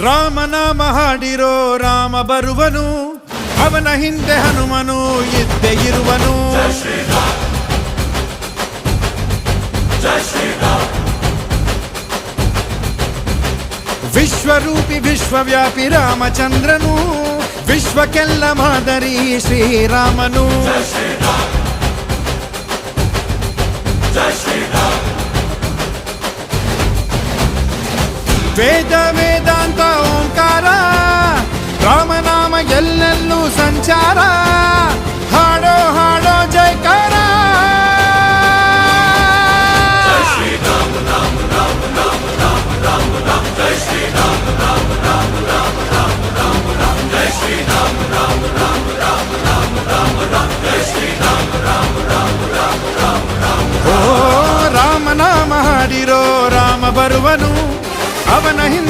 ರಾಮನಾಮ ಹಾಡಿರೋ ರಾಮ ಬರುವನು, ಅವನ ಹಿಂದೆ ಹನುಮನು ಇದ್ದೇ ಇರುವನು. ವಿಶ್ವರೂಪಿ ವಿಶ್ವವ್ಯಾಪಿ ರಾಮಚಂದ್ರನು, ವಿಶ್ವಕ್ಕೆಲ್ಲ ಮಾದರಿ ಶ್ರೀರಾಮನು. ವೇದ ವೇದಾಂತ ಓಂಕಾರ, ರಾಮನಾಮ ಎಲ್ಲೆಲ್ಲೂ ಸಂಚಾರ. ಹಾಡೋ ಹಾಡೋ ಜೈಕಾರ. ಓ ರಾಮನಾಮ ಹಾಡಿರೋ ರಾಮ ಬರುವನು, ಅವನ ಹಿಂದೆ